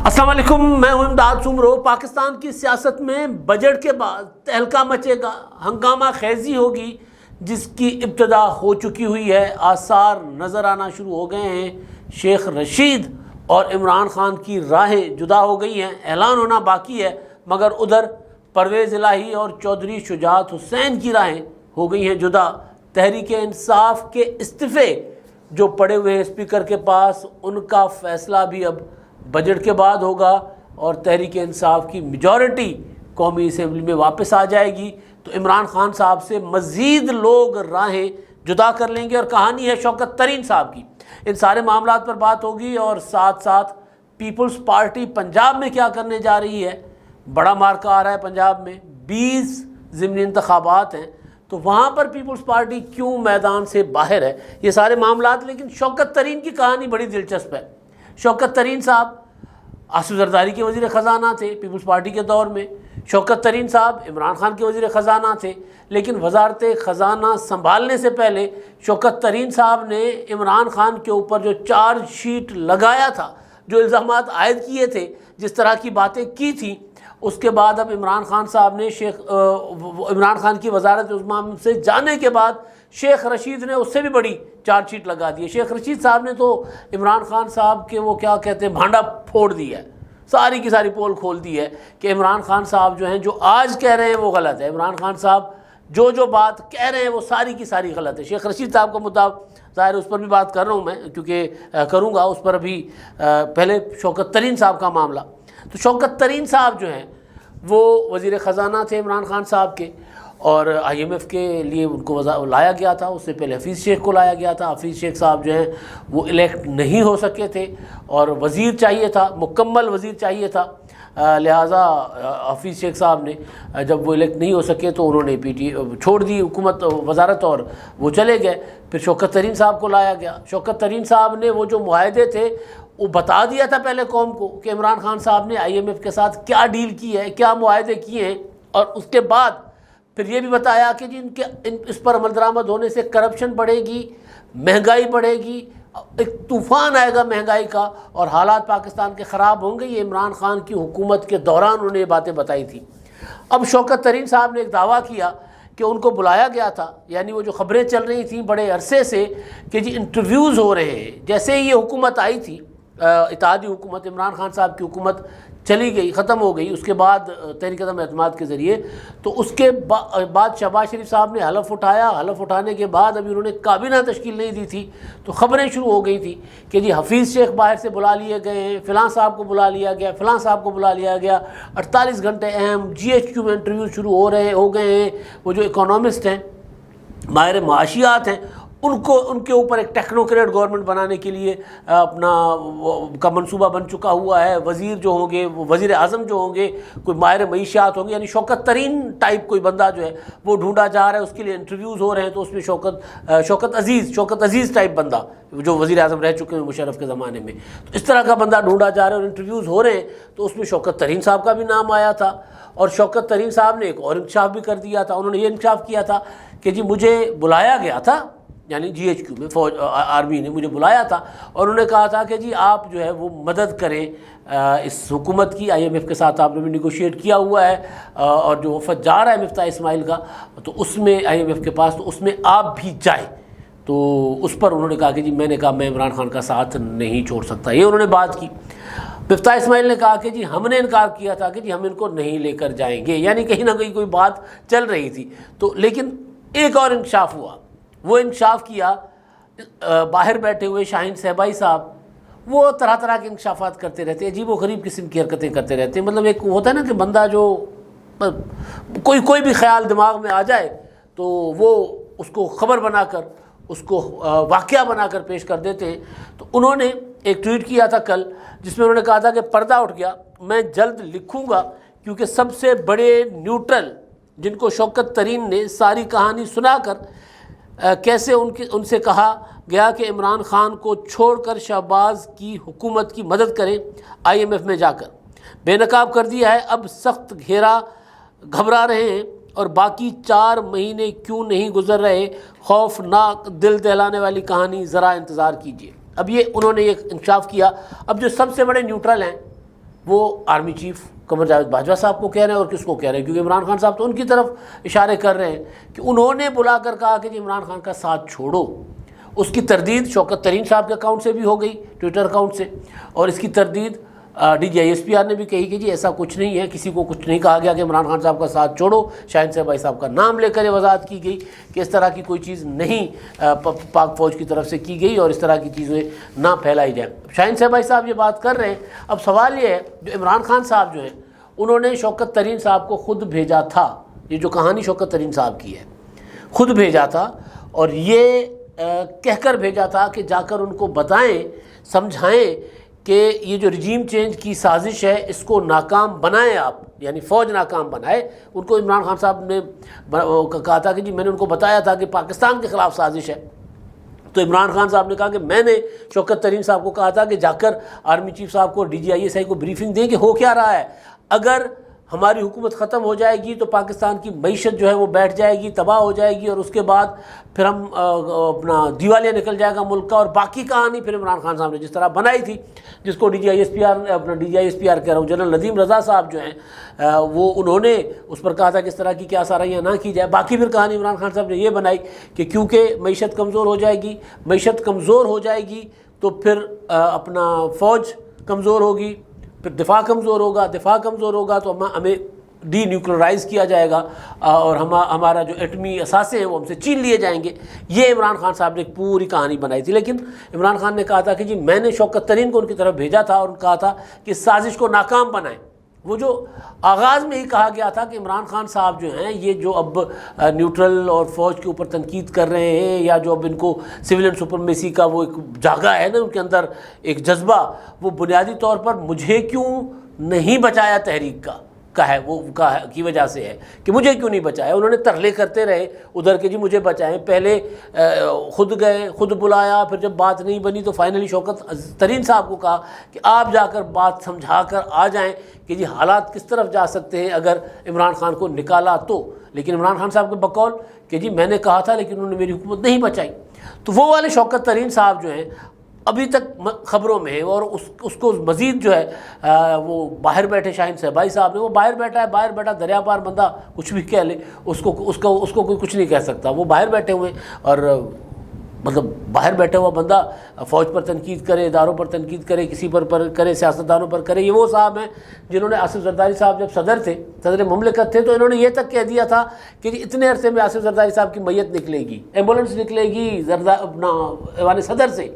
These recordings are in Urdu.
السلام علیکم، میں ہوں امداد سمرو۔ پاکستان کی سیاست میں بجٹ کے بعد تہلکہ مچے گا، ہنگامہ خیزی ہوگی جس کی ابتدا ہو چکی ہوئی ہے۔ آثار نظر آنا شروع ہو گئے ہیں۔ شیخ رشید اور عمران خان کی راہیں جدا ہو گئی ہیں، اعلان ہونا باقی ہے، مگر ادھر پرویز الہی اور چودھری شجاعت حسین کی راہیں ہو گئی ہیں جدا۔ تحریک انصاف کے استعفے جو پڑے ہوئے ہیں اسپیکر کے پاس، ان کا فیصلہ بھی اب بجٹ کے بعد ہوگا، اور تحریک انصاف کی میجورٹی قومی اسمبلی میں واپس آ جائے گی تو عمران خان صاحب سے مزید لوگ راہیں جدا کر لیں گے۔ اور کہانی ہے شوکت ترین صاحب کی۔ ان سارے معاملات پر بات ہوگی، اور ساتھ ساتھ پیپلز پارٹی پنجاب میں کیا کرنے جا رہی ہے۔ بڑا مارکا آ رہا ہے پنجاب میں، 20 ضمنی انتخابات ہیں، تو وہاں پر پیپلز پارٹی کیوں میدان سے باہر ہے، یہ سارے معاملات۔ لیکن شوکت ترین کی کہانی بڑی دلچسپ ہے۔ شوکت ترین صاحب آصف زرداری کے وزیر خزانہ تھے پیپلز پارٹی کے دور میں۔ شوکت ترین صاحب عمران خان کے وزیر خزانہ تھے، لیکن وزارت خزانہ سنبھالنے سے پہلے شوکت ترین صاحب نے عمران خان کے اوپر جو چارج شیٹ لگایا تھا، جو الزامات عائد کیے تھے، جس طرح کی باتیں کی تھیں، اس کے بعد اب عمران خان صاحب نے عمران خان کی وزارت عظمیٰ سے جانے کے بعد شیخ رشید نے اس سے بھی بڑی چارج شیٹ لگا دی ہے۔ شیخ رشید صاحب نے تو عمران خان صاحب کے وہ کیا کہتے ہیں بھانڈا پھوڑ دیا ہے، ساری کی ساری پول کھول دی ہے کہ عمران خان صاحب جو ہیں جو آج کہہ رہے ہیں وہ غلط ہے۔ عمران خان صاحب جو بات کہہ رہے ہیں وہ ساری کی ساری غلط ہے۔ شیخ رشید صاحب کا مدعا ظاہر اس پر بھی بات کر رہا ہوں میں، کیونکہ کروں گا اس پر ابھی۔ پہلے شوکت ترین صاحب کا معاملہ، تو شوکت ترین صاحب جو ہیں وہ وزیر خزانہ تھے عمران خان صاحب کے، اور آئی ایم ایف کے لیے ان کو لایا گیا تھا۔ اس سے پہلے حفیظ شیخ کو لایا گیا تھا۔ حفیظ شیخ صاحب جو ہیں وہ الیکٹ نہیں ہو سکے تھے، اور وزیر چاہیے تھا، مکمل وزیر چاہیے تھا، لہٰذا حفیظ شیخ صاحب نے جب وہ الیکٹ نہیں ہو سکے تو انہوں نے چھوڑ دی حکومت وزارت اور وہ چلے گئے۔ پھر شوکت ترین صاحب کو لایا گیا۔ شوکت ترین صاحب نے وہ جو معاہدے تھے وہ بتا دیا تھا پہلے قوم کو کہ عمران خان صاحب نے آئی ایم ایف کے ساتھ کیا ڈیل کی ہے، کیا معاہدے کیے ہیں، اور اس کے بعد پھر یہ بھی بتایا کہ جی اس پر عمل درآمد ہونے سے کرپشن بڑھے گی، مہنگائی بڑھے گی، ایک طوفان آئے گا مہنگائی کا، اور حالات پاکستان کے خراب ہوں گے۔ یہ عمران خان کی حکومت کے دوران انہوں نے یہ باتیں بتائی تھیں۔ اب شوکت ترین صاحب نے ایک دعویٰ کیا کہ ان کو بلایا گیا تھا، یعنی وہ جو خبریں چل رہی تھیں بڑے عرصے سے کہ جی انٹرویوز ہو رہے ہیں، جیسے ہی یہ حکومت آئی تھی، اتحادی حکومت، عمران خان صاحب کی حکومت چلی گئی، ختم ہو گئی، اس کے بعد تحریک عدم اعتماد کے ذریعے، تو اس کے بعد شہباز شریف صاحب نے حلف اٹھایا۔ حلف اٹھانے کے بعد ابھی انہوں نے کابینہ تشکیل نہیں دی تھی، تو خبریں شروع ہو گئی تھی کہ جی حفیظ شیخ باہر سے بلا لیے گئے ہیں، فلاں صاحب کو بلا لیا گیا، فلاں صاحب کو بلا لیا گیا، 48 گھنٹے اہم جی ایچ کیو میں انٹرویو شروع ہو گئے ہیں۔ وہ جو اکانومسٹ ہیں، ماہر معاشیات ہیں، ان کے اوپر ایک ٹیکنوکریٹ گورنمنٹ بنانے کے لیے اپنا کا منصوبہ بن چکا ہوا ہے۔ وزیر جو ہوں گے، وہ وزیر اعظم جو ہوں گے، کوئی ماہر معیشیات ہوں گے، یعنی شوکت ترین ٹائپ کوئی بندہ جو ہے وہ ڈھونڈا جا رہا ہے، اس کے لیے انٹرویوز ہو رہے ہیں۔ تو اس میں شوکت عزیز ٹائپ بندہ جو وزیر اعظم رہ چکے ہیں مشرف کے زمانے میں، تو اس طرح کا بندہ ڈھونڈا جا رہا ہے اور انٹرویوز ہو رہے ہیں۔ تو اس میں شوکت ترین صاحب کا بھی نام آیا تھا، اور شوکت ترین صاحب نے ایک اور انکشاف بھی کر دیا تھا۔ انہوں نے یہ انکشاف کیا تھا کہ جی مجھے بلایا گیا تھا، یعنی جی ایچ کیو میں فوج آرمی نے مجھے بلایا تھا، اور انہوں نے کہا تھا کہ جی آپ جو ہے وہ مدد کریں اس حکومت کی، آئی ایم ایف کے ساتھ آپ نے بھی نیگوشیٹ کیا ہوا ہے، اور جو وفد جا رہا ہے مفتاح اسماعیل کا، تو اس میں آئی ایم ایف کے پاس، تو اس میں آپ بھی جائیں۔ تو اس پر انہوں نے کہا کہ جی میں نے کہا میں عمران خان کا ساتھ نہیں چھوڑ سکتا، یہ انہوں نے بات کی۔ مفتاح اسماعیل نے کہا کہ جی ہم نے انکار کیا تھا کہ جی ہم ان کو نہیں لے کر جائیں گے، یعنی کہیں نہ کہیں کوئی بات چل رہی تھی۔ تو لیکن ایک اور انکشاف ہوا، وہ انکشاف کیا باہر بیٹھے ہوئے شاہین صہبائی صاحب، وہ طرح طرح کے انکشافات کرتے رہتے ہیں، عجیب و غریب قسم کی حرکتیں کرتے رہتے ہیں۔ مطلب ایک ہوتا ہے نا کہ بندہ جو کوئی بھی خیال دماغ میں آ جائے تو وہ اس کو خبر بنا کر، اس کو واقعہ بنا کر پیش کر دیتے ہیں۔ تو انہوں نے ایک ٹویٹ کیا تھا کل، جس میں انہوں نے کہا تھا کہ پردہ اٹھ گیا، میں جلد لکھوں گا، کیونکہ سب سے بڑے نیوٹرل جن کو شوکت ترین نے ساری کہانی سنا کر کیسے ان سے کہا گیا کہ عمران خان کو چھوڑ کر شہباز کی حکومت کی مدد کریں، آئی ایم ایف میں جا کر بے نقاب کر دیا ہے، اب سخت گھیرا، گھبرا رہے ہیں، اور باقی 4 مہینے کیوں نہیں گزر رہے، خوفناک دل دہلانے والی کہانی، ذرا انتظار کیجیے۔ اب یہ انہوں نے یہ انکشاف کیا۔ اب جو سب سے بڑے نیوٹرل ہیں وہ آرمی چیف قمر جاوید باجوہ صاحب کو کہہ رہے ہیں اور کس کو کہہ رہے ہیں، کیونکہ عمران خان صاحب تو ان کی طرف اشارے کر رہے ہیں کہ انہوں نے بلا کر کہا کہ جی عمران خان کا ساتھ چھوڑو۔ اس کی تردید شوکت ترین صاحب کے اکاؤنٹ سے بھی ہو گئی، ٹویٹر اکاؤنٹ سے، اور اس کی تردید DGISPR نے بھی کہی کہ جی ایسا کچھ نہیں ہے، کسی کو کچھ نہیں کہا گیا کہ عمران خان صاحب کا ساتھ چھوڑو۔ شاہین صاحب صاحب کا نام لے کر یہ وضاحت کی گئی کہ اس طرح کی کوئی چیز نہیں پاک فوج کی طرف سے کی گئی اور اس طرح کی چیزیں نہ پھیلائی جائیں۔ شاہین صاحب یہ بات کر رہے ہیں۔ اب سوال یہ ہے، جو عمران خان صاحب جو ہیں انہوں نے شوکت ترین صاحب کو خود بھیجا تھا، یہ جو کہانی شوکت ترین صاحب کی ہے، خود بھیجا تھا اور یہ کہہ کر بھیجا تھا کہ جا کر ان کو بتائیں، سمجھائیں کہ یہ جو رجیم چینج کی سازش ہے اس کو ناکام بنائیں آپ، یعنی فوج ناکام بنائے۔ ان کو عمران خان صاحب نے کہا تھا کہ جی میں نے ان کو بتایا تھا کہ پاکستان کے خلاف سازش ہے، تو عمران خان صاحب نے کہا کہ میں نے شوکت ترین صاحب کو کہا تھا کہ جا کر آرمی چیف صاحب کو DGISI کو بریفنگ دیں کہ ہو کیا رہا ہے، اگر ہماری حکومت ختم ہو جائے گی تو پاکستان کی معیشت جو ہے وہ بیٹھ جائے گی، تباہ ہو جائے گی، اور اس کے بعد پھر ہم اپنا دیوالیہ نکل جائے گا ملک کا۔ اور باقی کہانی پھر عمران خان صاحب نے جس طرح بنائی تھی، جس کو DGISPR کہہ رہا ہوں، جنرل ندیم رضا صاحب جو ہیں وہ انہوں نے اس پر کہا تھا کہ اس طرح کی کیا سارائیاں نہ کی جائے۔ باقی پھر کہانی عمران خان صاحب نے یہ بنائی کہ کیونکہ معیشت کمزور ہو جائے گی، معیشت کمزور ہو جائے گی تو پھر اپنا فوج کمزور ہوگی، پھر دفاع کمزور ہوگا، دفاع کمزور ہوگا تو ہمیں ڈی نیوکلرائز کیا جائے گا اور ہمارا جو ایٹمی اثاثے ہیں وہ ہم سے چھین لیے جائیں گے۔ یہ عمران خان صاحب نے ایک پوری کہانی بنائی تھی، لیکن عمران خان نے کہا تھا کہ جی میں نے شوکت ترین کو ان کی طرف بھیجا تھا اور کہا تھا کہ اس سازش کو ناکام بنائیں۔ وہ جو آغاز میں ہی کہا گیا تھا کہ عمران خان صاحب جو ہیں یہ جو اب نیوٹرل اور فوج کے اوپر تنقید کر رہے ہیں، یا جو اب ان کو سویلین سپرمیسی کا وہ ایک جاگا ہے نا ان کے اندر ایک جذبہ، وہ بنیادی طور پر مجھے کیوں نہیں بچایا تحریک کا ہے، وہ کی وجہ سے ہے کہ مجھے کیوں نہیں بچایا۔ انہوں نے ترلے کرتے رہے ادھر کہ جی مجھے بچائیں، پہلے خود گئے، خود بلایا، پھر جب بات نہیں بنی تو فائنلی شوکت ترین صاحب کو کہا کہ آپ جا کر بات سمجھا کر آ جائیں کہ جی حالات کس طرف جا سکتے ہیں اگر عمران خان کو نکالا تو۔ لیکن عمران خان صاحب کے بقول کہ جی میں نے کہا تھا لیکن انہوں نے میری حکومت نہیں بچائی۔ تو وہ والے شوکت ترین صاحب جو ہیں ابھی تک خبروں میں ہے، اور اس کو مزید جو ہے وہ باہر بیٹھے شاہین صاحب نے، وہ باہر بیٹھا ہے، باہر بیٹھا دریا پار بندہ کچھ بھی کہہ لے، اس کو کوئی کچھ نہیں کہہ سکتا۔ وہ باہر بیٹھے ہوئے اور مطلب باہر بیٹھا ہوا بندہ فوج پر تنقید کرے، اداروں پر تنقید کرے، کسی پر کرے، سیاستدانوں پر کرے۔ یہ وہ صاحب ہیں جنہوں نے آصف زرداری صاحب جب صدر مملکت تھے تو انہوں نے یہ تک کہہ دیا تھا کہ جی اتنے عرصے میں آصف زرداری صاحب کی میت نکلے گی، ایمبولنس نکلے گی اپنا ایوان صدر سے۔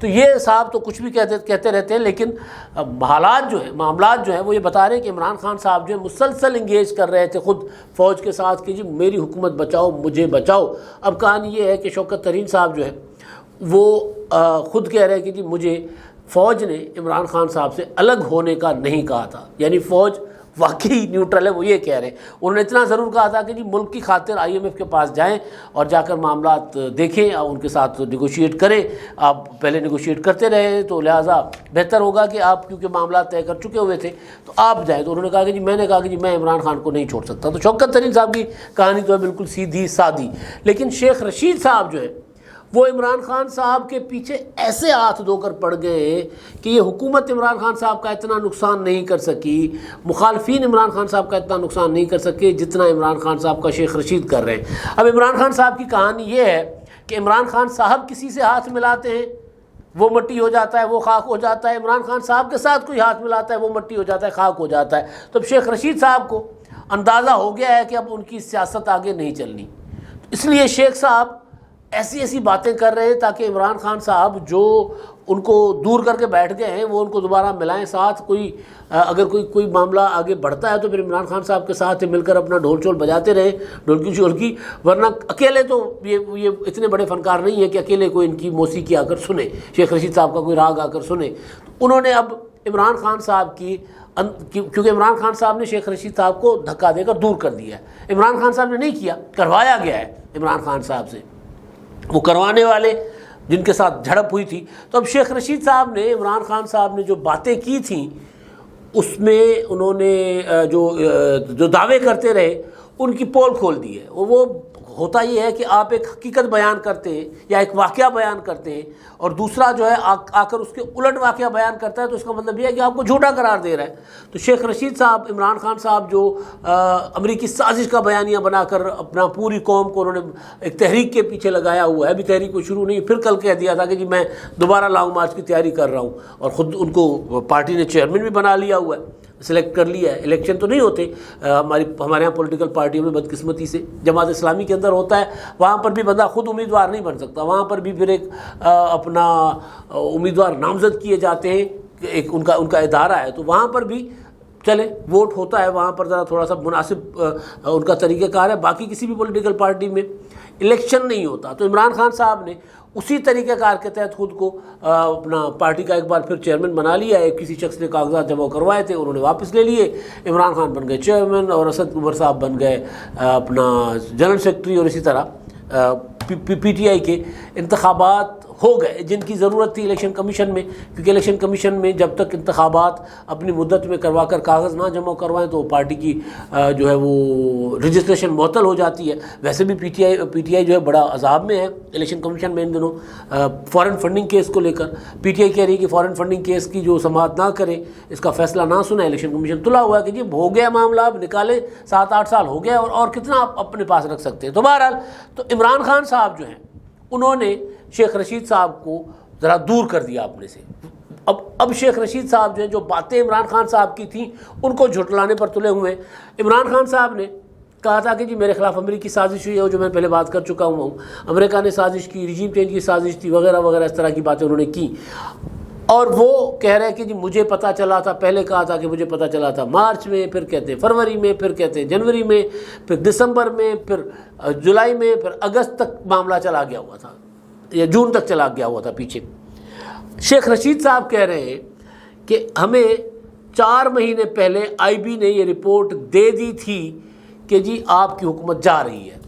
تو یہ صاحب تو کچھ بھی کہتے رہتے ہیں، لیکن حالات جو ہیں، معاملات جو ہیں وہ یہ بتا رہے ہیں کہ عمران خان صاحب جو ہے مسلسل انگیج کر رہے تھے خود فوج کے ساتھ کہ جی میری حکومت بچاؤ، مجھے بچاؤ۔ اب کہانی یہ ہے کہ شوکت ترین صاحب جو ہے وہ خود کہہ رہے ہیں کہ جی مجھے فوج نے عمران خان صاحب سے الگ ہونے کا نہیں کہا تھا، یعنی فوج واقعی نیوٹرل ہے، وہ یہ کہہ رہے ہیں۔ انہوں نے اتنا ضرور کہا تھا کہ جی ملک کی خاطر IMF کے پاس جائیں اور جا کر معاملات دیکھیں، ان کے ساتھ نیگوشیٹ کریں۔ آپ پہلے نیگوشیٹ کرتے رہے تو لہٰذا بہتر ہوگا کہ آپ کیونکہ معاملات طے کر چکے ہوئے تھے تو آپ جائیں۔ تو انہوں نے کہا کہ جی میں نے کہا کہ جی میں عمران خان کو نہیں چھوڑ سکتا۔ تو شوکت ترین صاحب کی کہانی تو ہے بالکل سیدھی سادی، لیکن شیخ رشید صاحب جو ہے وہ عمران خان صاحب کے پیچھے ایسے ہاتھ دھو کر پڑ گئے کہ یہ حکومت عمران خان صاحب کا اتنا نقصان نہیں کر سکی، مخالفین عمران خان صاحب کا اتنا نقصان نہیں کر سکے جتنا عمران خان صاحب کا شیخ رشید کر رہے ہیں۔ اب عمران خان صاحب کی کہانی یہ ہے کہ عمران خان صاحب کسی سے ہاتھ ملاتے ہیں وہ مٹی ہو جاتا ہے، وہ خاک ہو جاتا ہے۔ عمران خان صاحب کے ساتھ کوئی ہاتھ ملاتا ہے وہ مٹی ہو جاتا ہے، خاک ہو جاتا ہے۔ تو اب شیخ رشید صاحب کو اندازہ ہو گیا ہے کہ اب ان کی سیاست آگے نہیں چلنی، اس لیے شیخ صاحب ایسی باتیں کر رہے ہیں تاکہ عمران خان صاحب جو ان کو دور کر کے بیٹھ گئے ہیں وہ ان کو دوبارہ ملائیں ساتھ۔ اگر کوئی معاملہ آگے بڑھتا ہے تو پھر عمران خان صاحب کے ساتھ مل کر اپنا ڈھول چھول بجاتے رہے، ڈھولکی چھولکی، ورنہ اکیلے تو یہ اتنے بڑے فنکار نہیں ہیں کہ اکیلے کوئی ان کی موسیقی آ کر سنے، شیخ رشید صاحب کا کوئی راگ آ کر سنے۔ انہوں نے اب عمران خان صاحب کیونکہ عمران خان صاحب نے شیخ رشید صاحب کو دھکا دے کر دور کر دیا ہے، عمران خان صاحب نے نہیں کیا، کروایا گیا ہے عمران خان صاحب سے، وہ کروانے والے جن کے ساتھ جھڑپ ہوئی تھی۔ تو اب شیخ رشید صاحب نے عمران خان صاحب نے جو باتیں کی تھیں اس میں انہوں نے جو دعوے کرتے رہے ان کی پول کھول دی ہے۔ وہ ہوتا یہ ہے کہ آپ ایک حقیقت بیان کرتے ہیں یا ایک واقعہ بیان کرتے ہیں اور دوسرا جو ہے آ کر اس کے الٹ واقعہ بیان کرتا ہے، تو اس کا مطلب یہ ہے کہ آپ کو جھوٹا قرار دے رہا ہے۔ تو شیخ رشید صاحب، عمران خان صاحب جو امریکی سازش کا بیانیہ بنا کر اپنا پوری قوم کو انہوں نے ایک تحریک کے پیچھے لگایا ہوا ہے، ابھی تحریک کو شروع نہیں، پھر کل کہہ دیا تھا کہ جی میں دوبارہ لانگ مارچ کی تیاری کر رہا ہوں، اور خود ان کو پارٹی نے چیئرمین بھی بنا لیا ہوا ہے، سلیکٹ کر لیا ہے۔ الیکشن تو نہیں ہوتے ہمارے یہاں پولیٹیکل پارٹیوں میں بدقسمتی سے، جماعت اسلامی کے اندر ہوتا ہے، وہاں پر بھی بندہ خود امیدوار نہیں بن سکتا، وہاں پر بھی پھر ایک اپنا امیدوار نامزد کیے جاتے ہیں، ایک ان کا ادارہ ہے، تو وہاں پر بھی چلے ووٹ ہوتا ہے، وہاں پر ذرا تھوڑا سا مناسب ان کا طریقہ کار ہے۔ باقی کسی بھی پولیٹیکل پارٹی میں الیکشن نہیں ہوتا، تو عمران خان صاحب نے اسی طریقہ کار کے تحت خود کو اپنا پارٹی کا ایک بار پھر چیئرمین بنا لیا ہے۔ کسی شخص نے کاغذات جمع کروائے تھے، انہوں نے واپس لے لیے، عمران خان بن گئے چیئرمین اور اسد عمر صاحب بن گئے اپنا جنرل سیکرٹری، اور اسی طرح پی ٹی آئی کے انتخابات ہو گئے جن کی ضرورت تھی الیکشن کمیشن میں، کیونکہ الیکشن کمیشن میں جب تک انتخابات اپنی مدت میں کروا کر کاغذ نہ جمع کروائیں تو پارٹی کی جو ہے وہ رجسٹریشن معطل ہو جاتی ہے۔ ویسے بھی پی ٹی آئی جو ہے بڑا عذاب میں ہے الیکشن کمیشن میں ان دنوں فارن فنڈنگ کیس کو لے کر۔ پی ٹی آئی کہہ رہی ہے کہ فارن فنڈنگ کیس کی جو سماعت نہ کرے، اس کا فیصلہ نہ سنیں، الیکشن کمیشن تلا ہوا ہے کہ جی ہو گیا معاملہ، اب نکالے، 7-8 سال ہو گیا اور کتنا آپ اپنے پاس رکھ سکتے ہیں۔ تو بہرحال تو عمران خان صاحب جو ہیں انہوں نے شیخ رشید صاحب کو ذرا دور کر دیا اپنے سے۔ اب شیخ رشید صاحب جو ہیں جو باتیں عمران خان صاحب کی تھیں ان کو جھٹلانے پر تلے ہوئے ہیں۔ عمران خان صاحب نے کہا تھا کہ جی میرے خلاف امریکی سازش ہوئی ہے، جو میں پہلے بات کر چکا ہوں، امریکہ نے سازش کی، رجیم چینج کی سازش تھی وغیرہ وغیرہ، اس طرح کی باتیں انہوں نے کی، اور وہ کہہ رہے کہ جی مجھے پتہ چلا تھا، پہلے کہا تھا کہ مجھے پتہ چلا تھا مارچ میں، پھر کہتے ہیں فروری میں، پھر کہتے ہیں جنوری میں، پھر دسمبر میں، پھر جولائی میں، پھر اگست تک معاملہ چلا گیا ہوا تھا یا جون تک چلا گیا ہوا تھا پیچھے۔ شیخ رشید صاحب کہہ رہے ہیں کہ ہمیں 4 مہینے پہلے آئی بی نے یہ رپورٹ دے دی تھی کہ جی آپ کی حکومت جا رہی ہے۔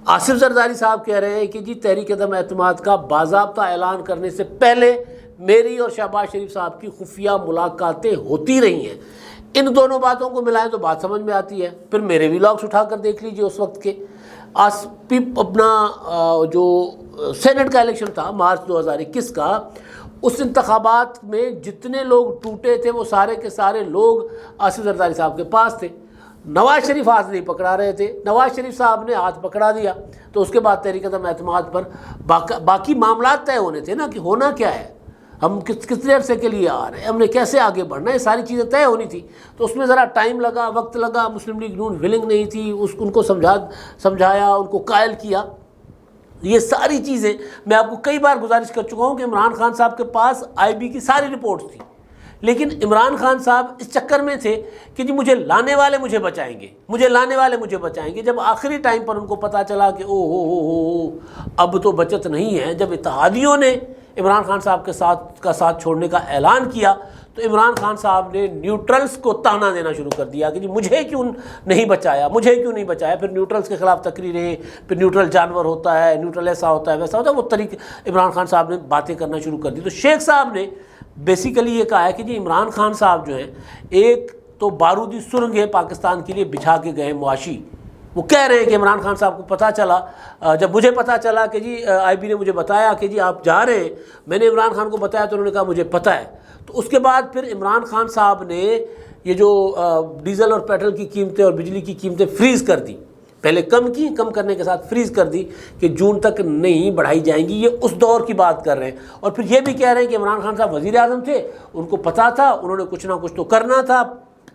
آصف زرداری صاحب کہہ رہے ہیں کہ جی تحریک عدم اعتماد کا باضابطہ اعلان کرنے سے پہلے میری اور شہباز شریف صاحب کی خفیہ ملاقاتیں ہوتی رہی ہیں۔ ان دونوں باتوں کو ملائیں تو بات سمجھ میں آتی ہے۔ پھر میرے ویلاگس اٹھا کر دیکھ لیجئے اس وقت کے اپنا جو سینٹ کا الیکشن تھا مارچ 2021 کا، اس انتخابات میں جتنے لوگ ٹوٹے تھے وہ سارے کے سارے لوگ آصف زرداری صاحب کے پاس تھے۔ نواز شریف ہاتھ نہیں پکڑا رہے تھے، نواز شریف صاحب نے ہاتھ پکڑا دیا، تو اس کے بعد تحریک عدم اعتماد پر باقی معاملات طے ہونے تھے نا کہ ہونا کیا ہے، ہم کتنے عرصے کے لیے آ رہے ہیں، ہم نے کیسے آگے بڑھنا ہے، یہ ساری چیزیں طے ہونی تھی۔ تو اس میں ذرا ٹائم لگا، وقت لگا، مسلم لیگ نون ولنگ نہیں تھی، ان کو سمجھایا، ان کو قائل کیا۔ یہ ساری چیزیں میں آپ کو کئی بار گزارش کر چکا ہوں کہ عمران خان صاحب کے پاس آئی بی کی ساری رپورٹس تھیں، لیکن عمران خان صاحب اس چکر میں تھے کہ جی مجھے لانے والے مجھے بچائیں گے، مجھے لانے والے مجھے بچائیں گے۔ جب آخری ٹائم پر ان کو پتہ چلا کہ او ہو اب تو بچت نہیں ہے، جب اتحادیوں نے عمران خان صاحب کا ساتھ چھوڑنے کا اعلان کیا، تو عمران خان صاحب نے نیوٹرلز کو طعنہ دینا شروع کر دیا کہ جی مجھے کیوں نہیں بچایا، مجھے کیوں نہیں بچایا۔ پھر نیوٹرلز کے خلاف تقریریں، پھر نیوٹرل جانور ہوتا ہے، نیوٹرل ایسا ہوتا ہے ویسا ہوتا ہے، وہ طریقے عمران خان صاحب نے باتیں کرنا شروع کر دی۔ تو شیخ صاحب نے بیسیکلی یہ کہا ہے کہ جی عمران خان صاحب جو ہیں ایک تو بارودی سرنگ ہے پاکستان کے لیے بچھا کے گئے معاشی۔ وہ کہہ رہے ہیں کہ عمران خان صاحب کو پتہ چلا، جب مجھے پتہ چلا کہ جی آئی بی نے مجھے بتایا کہ جی آپ جا رہے ہیں، میں نے عمران خان کو بتایا تو انہوں نے کہا مجھے پتہ ہے۔ تو اس کے بعد پھر عمران خان صاحب نے یہ جو ڈیزل اور پیٹرول کی قیمتیں اور بجلی کی قیمتیں فریز کر دی، پہلے کم کی، کم کرنے کے ساتھ فریز کر دی کہ جون تک نہیں بڑھائی جائیں گی۔ یہ اس دور کی بات کر رہے ہیں، اور پھر یہ بھی کہہ رہے ہیں کہ عمران خان صاحب وزیر اعظم تھے، ان کو پتہ تھا، انہوں نے کچھ نہ کچھ تو کرنا تھا۔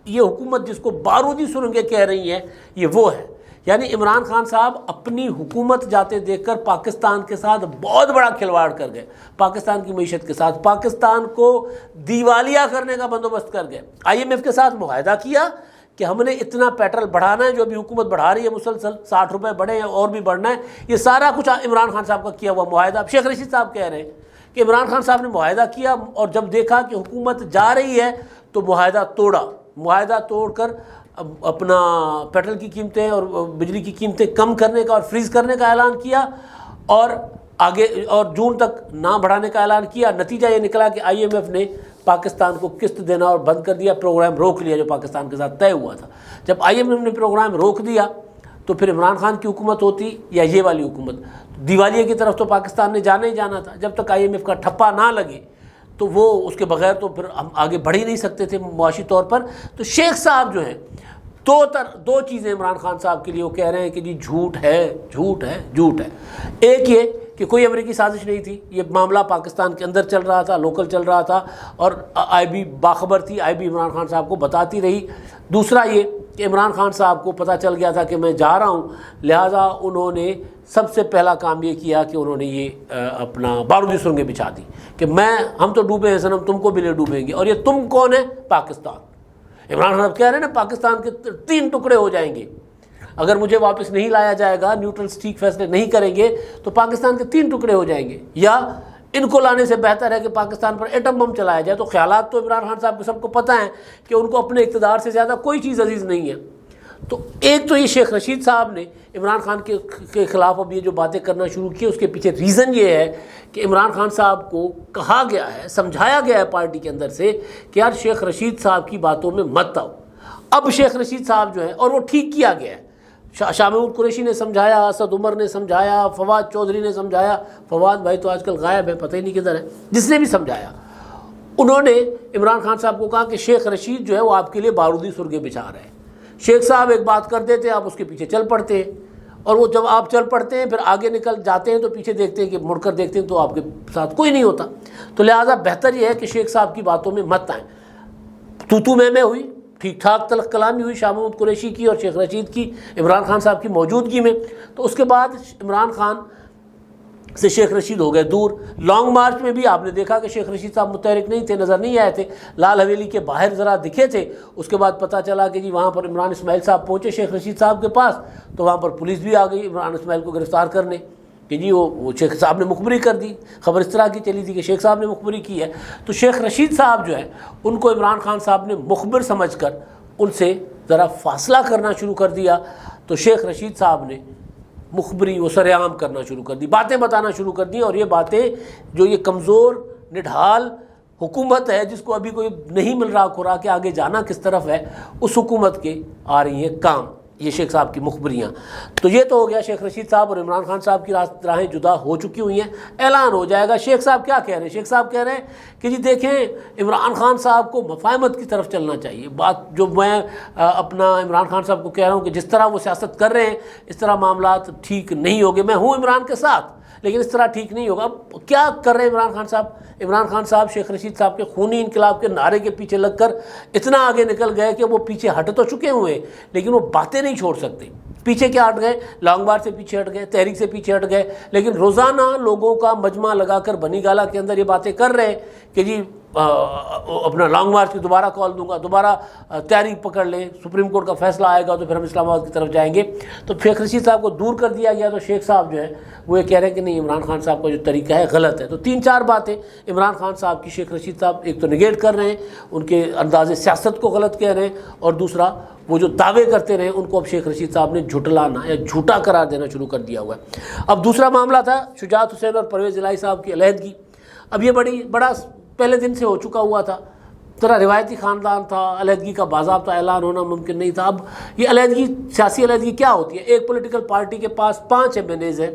یہ حکومت جس کو بارودی سرنگیں کہہ رہی ہیں یہ وہ ہے، یعنی عمران خان صاحب اپنی حکومت جاتے دیکھ کر پاکستان کے ساتھ بہت بڑا کھلواڑ کر گئے، پاکستان کی معیشت کے ساتھ، پاکستان کو دیوالیہ کرنے کا بندوبست کر گئے۔ آئی ایم ایف کے ساتھ معاہدہ کیا کہ ہم نے اتنا پیٹرول بڑھانا ہے، جو بھی حکومت بڑھا رہی ہے مسلسل 60 روپے بڑھے ہیں اور بھی بڑھنا ہے، یہ سارا کچھ عمران خان صاحب کا کیا ہوا معاہدہ۔ اب شیخ رشید صاحب کہہ رہے ہیں کہ عمران خان صاحب نے معاہدہ کیا اور جب دیکھا کہ حکومت جا رہی ہے تو معاہدہ توڑا، معاہدہ توڑ کر اپنا پیٹرول کی قیمتیں اور بجلی کی قیمتیں کم کرنے کا اور فریز کرنے کا اعلان کیا، اور آگے اور جون تک نہ بڑھانے کا اعلان کیا۔ نتیجہ یہ نکلا کہ آئی ایم ایف نے پاکستان کو قسط دینا اور بند کر دیا، پروگرام روک لیا جو پاکستان کے ساتھ طے ہوا تھا۔ جب آئی ایم ایف نے پروگرام روک دیا تو پھر عمران خان کی حکومت ہوتی یا یہ والی حکومت. دیوالیے کی طرف تو پاکستان نے جانا ہی جانا تھا. جب تک IMF کا ٹھپا نہ لگے تو وہ اس کے بغیر تو پھر ہم آگے بڑھ ہی نہیں سکتے تھے معاشی طور پر. تو شیخ صاحب جو ہیں دو چیزیں عمران خان صاحب کے لیے وہ کہہ رہے ہیں کہ جی جھوٹ ہے جھوٹ ہے جھوٹ ہے. ایک یہ کہ کوئی امریکی سازش نہیں تھی, یہ معاملہ پاکستان کے اندر چل رہا تھا, لوکل چل رہا تھا, اور IB باخبر تھی, IB عمران خان صاحب کو بتاتی رہی. دوسرا یہ کہ عمران خان صاحب کو پتہ چل گیا تھا کہ میں جا رہا ہوں, لہٰذا انہوں نے سب سے پہلا کام یہ کیا کہ انہوں نے یہ اپنا بارودی سرنگیں بچھا دی کہ ہم تو ڈوبے ہیں صنم, تم کو بھی لے ڈوبیں گے. اور یہ تم کون ہے؟ پاکستان. عمران خان کہہ رہے ہیں نا پاکستان کے 3 ٹکڑے ہو جائیں گے اگر مجھے واپس نہیں لایا جائے گا, نیوٹرل ٹھیک فیصلے نہیں کریں گے تو پاکستان کے 3 ٹکڑے ہو جائیں گے, یا ان کو لانے سے بہتر ہے کہ پاکستان پر ایٹم بم چلایا جائے. تو خیالات تو عمران خان صاحب کو سب کو پتہ ہیں کہ ان کو اپنے اقتدار سے زیادہ کوئی چیز عزیز نہیں ہے. تو ایک تو یہ شیخ رشید صاحب نے عمران خان کے خلاف اب یہ جو باتیں کرنا شروع کی, اس کے پیچھے ریزن یہ ہے کہ عمران خان صاحب کو کہا گیا ہے, سمجھایا گیا ہے پارٹی کے اندر سے کہ یار شیخ رشید صاحب کی باتوں میں مت آؤ. اب شیخ رشید صاحب جو ہیں, اور وہ ٹھیک کیا گیا ہے, شاہ محمود قریشی نے سمجھایا, اسد عمر نے سمجھایا, فواد چودھری نے سمجھایا. فواد بھائی تو آج کل غائب ہے, پتہ ہی نہیں کدھر ہے. جس نے بھی سمجھایا, انہوں نے عمران خان صاحب کو کہا کہ شیخ رشید جو ہے وہ آپ کے لیے بارودی سرنگیں بچھا رہے ہیں. شیخ صاحب ایک بات کر دیتے ہیں, آپ اس کے پیچھے چل پڑتے ہیں, اور وہ جب آپ چل پڑتے ہیں پھر آگے نکل جاتے ہیں تو پیچھے دیکھتے ہیں کہ مڑ کر دیکھتے ہیں تو آپ کے ساتھ کوئی نہیں ہوتا. تو لہٰذا بہتر یہ ہے کہ شیخ صاحب کی باتوں میں مت آئیں. تو میں ہوئی, ٹھیک ٹھاک تلخ کلامی ہوئی شاہ محمود قریشی کی اور شیخ رشید کی عمران خان صاحب کی موجودگی میں. تو اس کے بعد عمران خان سے شیخ رشید ہو گئے دور. لانگ مارچ میں بھی آپ نے دیکھا کہ شیخ رشید صاحب متحرک نہیں تھے, نظر نہیں آئے تھے, لال حویلی کے باہر ذرا دکھے تھے. اس کے بعد پتہ چلا کہ جی وہاں پر عمران اسماعیل صاحب پہنچے شیخ رشید صاحب کے پاس, تو وہاں پر پولیس بھی آ گئی عمران اسماعیل کو گرفتار کرنے کہ جی وہ شیخ صاحب نے مخبری کر دی. خبر اس طرح کی چلی تھی کہ شیخ صاحب نے مخبری کی ہے. تو شیخ رشید صاحب جو ہے ان کو عمران خان صاحب نے مخبر سمجھ کر ان سے ذرا فاصلہ کرنا شروع کر دیا. تو شیخ رشید صاحب نے مخبری وہ سر عام کرنا شروع کر دی, باتیں بتانا شروع کر دی. اور یہ باتیں جو یہ کمزور نڈھال حکومت ہے جس کو ابھی کوئی نہیں مل رہا کھرا کہ آگے جانا کس طرف ہے, اس حکومت کے آ رہی ہیں کام, یہ شیخ صاحب کی مخبریاں. تو یہ تو ہو گیا شیخ رشید صاحب اور عمران خان صاحب کی راہیں جدا ہو چکی ہوئی ہیں, اعلان ہو جائے گا. شیخ صاحب کیا کہہ رہے ہیں؟ شیخ صاحب کہہ رہے ہیں کہ جی دیکھیں عمران خان صاحب کو مفاہمت کی طرف چلنا چاہیے. بات جو میں اپنا عمران خان صاحب کو کہہ رہا ہوں کہ جس طرح وہ سیاست کر رہے ہیں اس طرح معاملات ٹھیک نہیں ہوگے. میں ہوں عمران کے ساتھ لیکن اس طرح ٹھیک نہیں ہوگا. اب کیا کر رہے ہیں عمران خان صاحب؟ عمران خان صاحب شیخ رشید صاحب کے خونی انقلاب کے نعرے کے پیچھے لگ کر اتنا آگے نکل گئے کہ وہ پیچھے ہٹ تو چکے ہوئے لیکن وہ باتیں نہیں چھوڑ سکتے. پیچھے کیا ہٹ گئے؟ لانگ مارچ سے پیچھے ہٹ گئے, تحریک سے پیچھے ہٹ گئے, لیکن روزانہ لوگوں کا مجمع لگا کر بنی گالہ کے اندر یہ باتیں کر رہے ہیں کہ جی اپنا لانگ مارچ کی دوبارہ کال دوں گا, دوبارہ تحریک پکڑ لیں, سپریم کورٹ کا فیصلہ آئے گا تو پھر ہم اسلام آباد کی طرف جائیں گے. تو شیخ رشید صاحب کو دور کر دیا گیا. تو شیخ صاحب جو ہے وہ یہ کہہ رہے ہیں کہ نہیں عمران خان صاحب کا جو طریقہ ہے غلط ہے. تو 3-4 باتیں عمران خان صاحب کی شیخ رشید صاحب ایک تو نگیٹ کر رہے ہیں, ان کے انداز سیاست کو غلط کہہ رہے ہیں, اور دوسرا وہ جو دعوے کرتے رہے ان کو اب شیخ رشید صاحب نے جھٹلانا یا جھوٹا قرار دینا شروع کر دیا ہوا ہے. اب دوسرا معاملہ تھا شجاعت حسین اور پرویز الہی صاحب کی علیحدگی. اب یہ بڑا پہلے دن سے ہو چکا ہوا تھا, طرح روایتی خاندان تھا, علیحدگی کا باضابطہ اعلان ہونا ممکن نہیں تھا. اب یہ علیحدگی, سیاسی علیحدگی کیا ہوتی ہے؟ ایک پولیٹیکل پارٹی کے پاس 5 MNAs ہیں,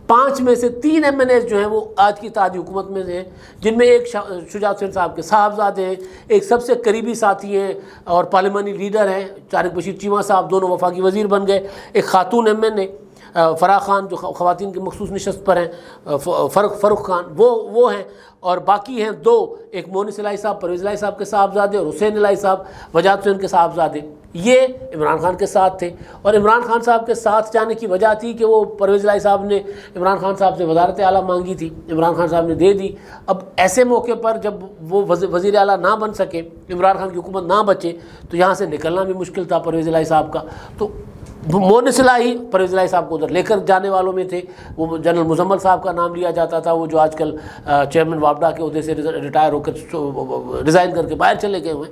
5 میں سے 3 MNAs جو ہیں وہ آج کی اتحادی حکومت میں ہیں, جن میں ایک شجاعت حسین صاحب کے صاحبزادے ہیں, ایک سب سے قریبی ساتھی ہیں اور پارلیمانی لیڈر ہیں طارق بشیر چیمہ صاحب, دونوں وفاقی وزیر بن گئے, ایک خاتون MNA فراح خان جو خواتین کی مخصوص نشست پر ہیں, فروخ خان وہ ہیں, اور باقی ہیں 2, ایک مونس الہی صاحب پرویز الہی صاحب کے صاحبزادے اور حسین الہی صاحب وجاہت حسین کے صاحبزادے. یہ عمران خان کے ساتھ تھے, اور عمران خان صاحب کے ساتھ جانے کی وجہ تھی کہ وہ پرویز الہی صاحب نے عمران خان صاحب سے وزارت اعلیٰ مانگی تھی, عمران خان صاحب نے دے دی. اب ایسے موقع پر جب وہ وزیر اعلیٰ نہ بن سکے, عمران خان کی حکومت نہ بچے, تو یہاں سے نکلنا بھی مشکل تھا پرویز الہی صاحب کا. تو مونس الہی پرویز الہی صاحب کو ادھر لے کر جانے والوں میں تھے. وہ جنرل مزمل صاحب کا نام لیا جاتا تھا, وہ جو آج کل چیئرمین وابڈا کے عہدے سے ریٹائر ہو کر ریزائن کر کے باہر چلے گئے ہوئے.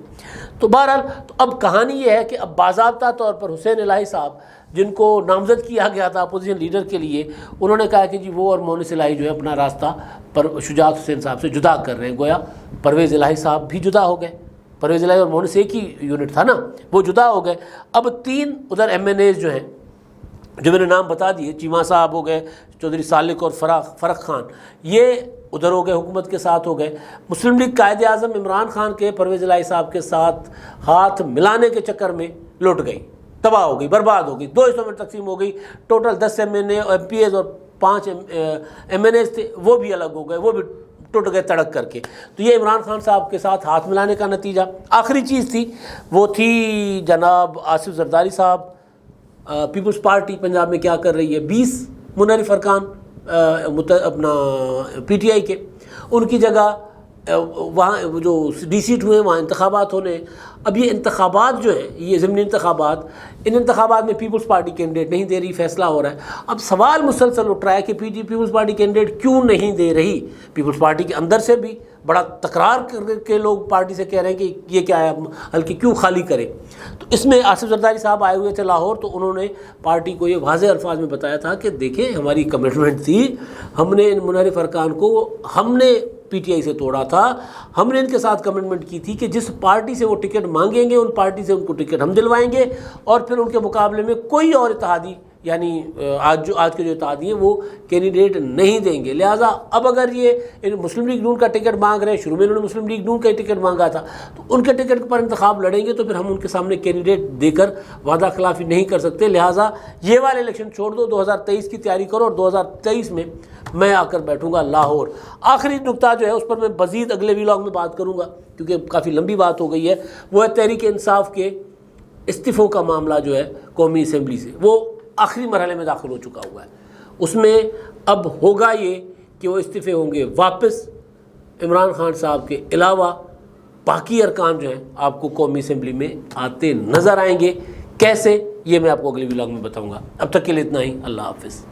تو بہرحال تو اب کہانی یہ ہے کہ اب باضابطہ طور پر حسین الہی صاحب جن کو نامزد کیا گیا تھا اپوزیشن لیڈر کے لیے, انہوں نے کہا کہ جی وہ اور مونس الہی جو ہے اپنا راستہ پر شجاعت حسین صاحب سے جدا کر رہے ہیں. گویا پرویز الہی صاحب بھی جدا ہو گئے, پرویز الہی اور مونس ایک ہی یونٹ تھا نا, وہ جدا ہو گئے. اب 3 ادھر MNAs جو ہیں جو میں نے نام بتا دیے، چیمہ صاحب ہو گئے، چودھری سالک اور فرق خان، یہ ادھر ہو گئے، حکومت کے ساتھ ہو گئے۔ مسلم لیگ قائد اعظم عمران خان کے پرویز الہی صاحب کے ساتھ ہاتھ ملانے کے چکر میں لٹ گئی، تباہ ہو گئی، برباد ہو گئی، 2 حصوں میں تقسیم ہو گئی۔ ٹوٹل 10 MNA اور MPAs اور 5 MNAs تھے، وہ بھی الگ ہو گئے، وہ بھی ٹوٹ گئے تڑک کر کے۔ تو یہ عمران خان صاحب کے ساتھ ہاتھ ملانے کا نتیجہ۔ آخری چیز تھی وہ تھی جناب آصف زرداری صاحب، پیپلز پارٹی پنجاب میں کیا کر رہی ہے، 20 منحرف ارکان اپنا PTI کے، ان کی جگہ وہاں جو ڈی سیٹ ہوئے وہاں انتخابات ہونے۔ اب یہ انتخابات جو ہیں، یہ ضمنی انتخابات، ان انتخابات میں پیپلز پارٹی کینڈیڈیٹ نہیں دے رہی، فیصلہ ہو رہا ہے۔ اب سوال مسلسل اٹھ رہا ہے کہ پیپلز پارٹی کینڈیڈیٹ کیوں نہیں دے رہی؟ پیپلز پارٹی کے اندر سے بھی بڑا تکرار کر کے لوگ پارٹی سے کہہ رہے ہیں کہ یہ کیا ہے، ہلکی کیوں خالی کرے۔ تو اس میں آصف زرداری صاحب آئے ہوئے تھے لاہور، تو انہوں نے پارٹی کو یہ واضح الفاظ میں بتایا تھا کہ دیکھیں ہماری کمٹمنٹ تھی، ہم نے ان منحرف ارکان کو ہم نے PTI سے توڑا تھا، ہم نے ان کے ساتھ کمٹمنٹ کی تھی کہ جس پارٹی سے وہ ٹکٹ مانگیں گے ان پارٹی سے ان کو ٹکٹ ہم دلوائیں گے، اور پھر ان کے مقابلے میں کوئی اور اتحادی، یعنی آج کے جو اتحادی ہیں وہ کینڈیڈیٹ نہیں دیں گے۔ لہٰذا اب اگر یہ مسلم لیگ نون کا ٹکٹ مانگ رہے ہیں، شروع میں انہوں نے مسلم لیگ نون کا ہی ٹکٹ مانگا تھا، تو ان کے ٹکٹ پر انتخاب لڑیں گے تو پھر ہم ان کے سامنے کینڈیڈیٹ دے کر وعدہ خلافی نہیں کر سکتے۔ لہٰذا یہ والے الیکشن چھوڑ دو، 2023 کی تیاری کرو، اور 2023 میں میں آ کر بیٹھوں گا لاہور۔ آخری نقطہ جو ہے اس پر میں مزید اگلے ویلاگ میں بات کروں گا کیونکہ کافی لمبی بات ہو گئی ہے، وہ ہے تحریک انصاف کے استعفوں کا معاملہ جو ہے قومی اسمبلی سے، وہ آخری مرحلے میں داخل ہو چکا ہوا ہے۔ اس میں اب ہوگا یہ کہ وہ استعفے ہوں گے واپس، عمران خان صاحب کے علاوہ باقی ارکان جو ہیں آپ کو قومی اسمبلی میں آتے نظر آئیں گے۔ کیسے، یہ میں آپ کو اگلے ویلاگ میں بتاؤں گا۔ اب تک کے لیے اتنا ہی، اللہ حافظ۔